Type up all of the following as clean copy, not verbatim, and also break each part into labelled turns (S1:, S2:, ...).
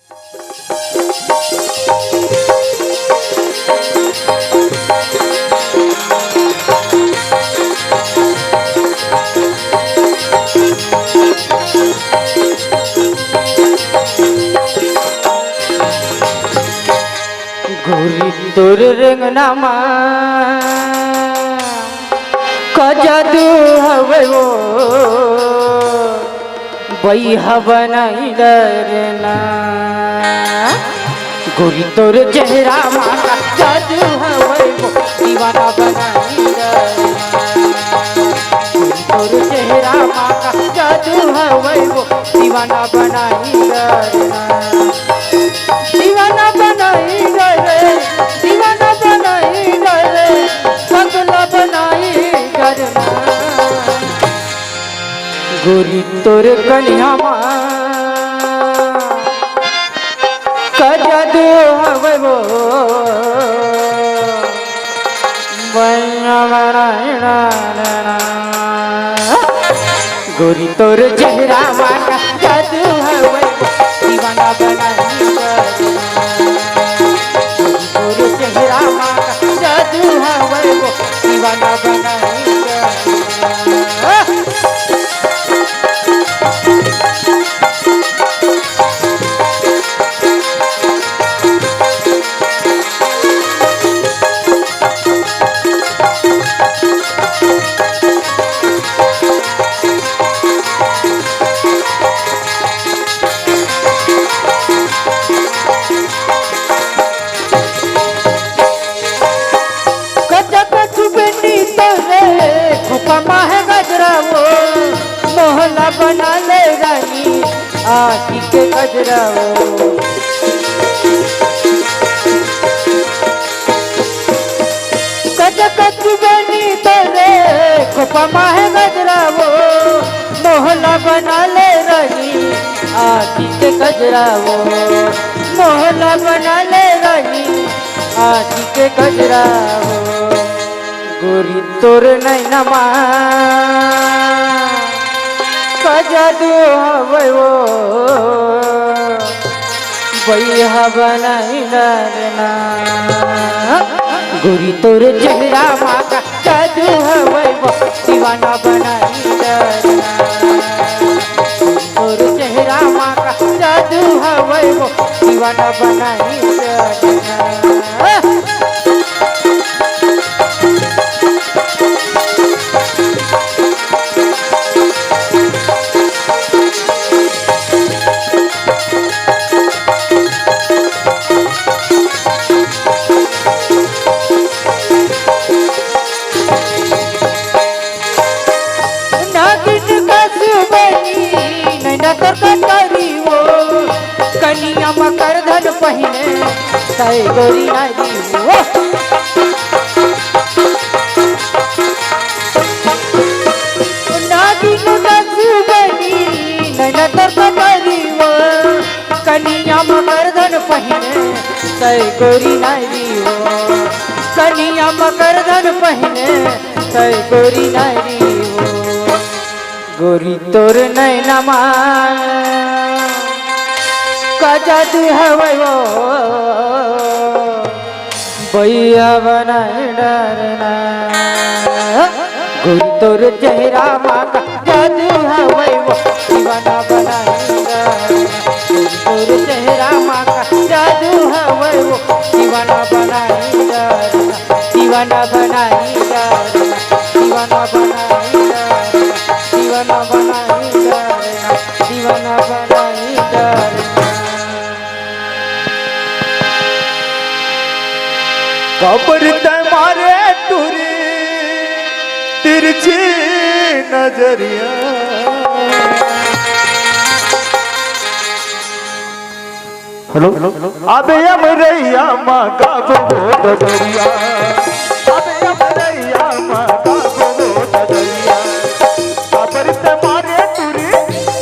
S1: घुरी तोर रंगनामा का जादू हवे वो बैहा बनाई डरना। घुरी तोर चेहरा माका जादू हवे वो दीवाना बनाई डरना। घुरी तोर चेहरा माका जादू हवे वो दीवाना बनाई डरना। दीवाना बनाई डरे, दीवाना बनाई डरे, पगला बनाई डरना। गोरी तोर कन्या का जादू हवे वो बनाई डरना। गोरी तोर चेहरा माका जादू हवे वो दीवाना बनाई डरना। गोरी चेहरा माका जादू हवे वो दीवाना बनाई डरना। मोहल्ला बना ले रानी आखी के गजरा वो। कच बनी तेरे खोपा है गजरा वो। मोहल्ला बना ले रानी आखी के गजरा वो। मोहल्ला बना ले रानी आखी के गजरा वो। गोरी तोर नैनमा का जादू हवे वो बैहा बनाई डरना। गोरी तोर चेहरा माका जादू हवे वो दीवाना बनाई डरना। तोर चेहरा माका जादू हवे वो दीवाना बनाई डरना। कनिया मकर धन पहिने तय गोरी नारी वो। नागिन दस बनी नैना तर करी वो। कनिया मकर धन पहिने तय गोरी नारी वो। कनिया मकर धन पहिने तय गोरी नारी वो। गोरी तोर नैनमा का जादू हवे वो बैहा बनाई डरना। गोरी तोर चेहरा माका जादू हवे वो दीवाना बनाई डरना। तोर चेहरा माका जादू हवे वो दीवाना बनाई डरना। दीवाना बनाई डरना। दीवाना बनाई डरना। दीवाना बनाई डरना। दीवाना बनाई डरना।
S2: कबर मारे टूरी तिरछी नजरिया। हेलो अबे अमरैया माँ का वो दरिया। अबे अमरैया माँ का वो दरिया। कबर मारे टूरी,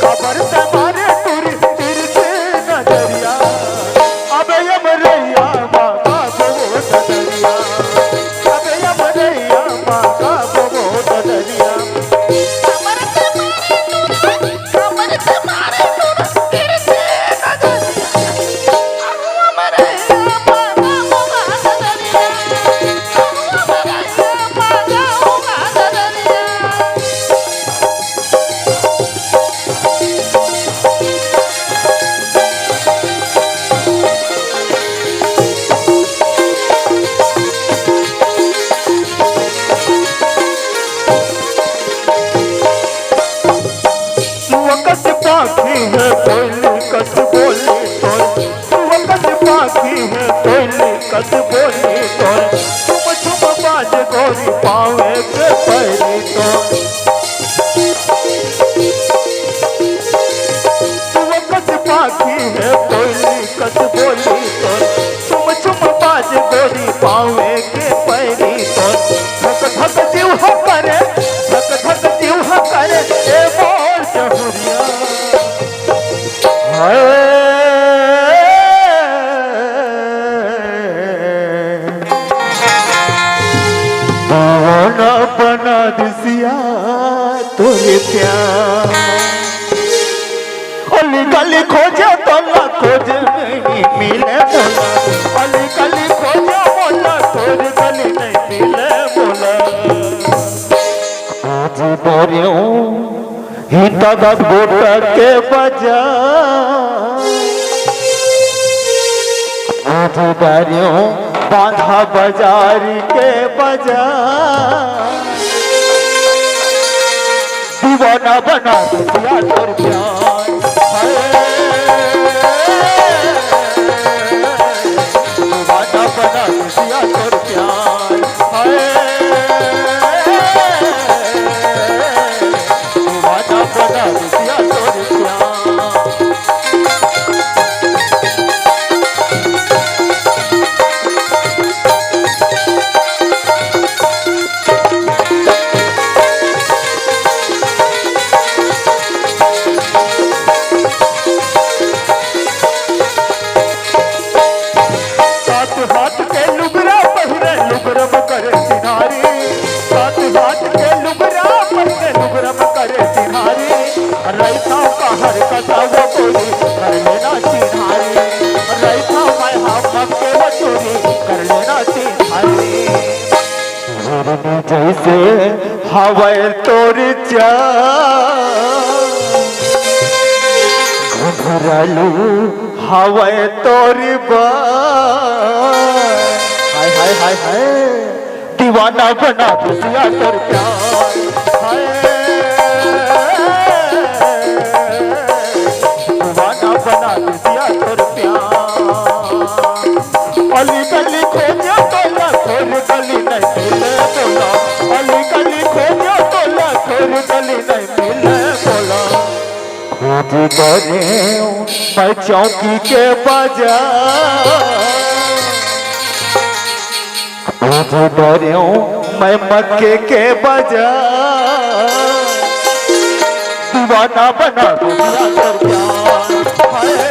S2: कबर मारे टूरी तिरछी नजरिया। अबे अमरैया माँ का वो दरिया। अबे अमरैया माँ का वो दरिया। कबर मारे टूरी, कबर मारे टूरी तिरछी नजरिया। तोरे प्यार अली गली खोजे तो ना खोजे नहीं मिले बोला अली गली खोजे बोला तोरे गली नहीं मिले बोला आज डोरियों ही दादा गोटा के बजा आज डोरियों बांधा बाजारी के बजा दीवाना बना दिया तोर प्यार दीवाना बना दिया तोर प्यार दीवाना बना दिया तोर प्यार जैसे हवाए तोरी घुघरालू हवाए तोरी हाय हाय हाय हाय दीवाना बना दिया तोर प्यार हाय दीवाना बना दिया तोर प्यार अली गली खोजे तोला खोल गली नहीं मिले बोला अली गली खोजे तोला खोल गली नहीं मिले बोला खोज करे मैं चौकी के बाजार खोज करे मैं मक्के के बाजार दीवाना बना दिया तोर प्यार हाय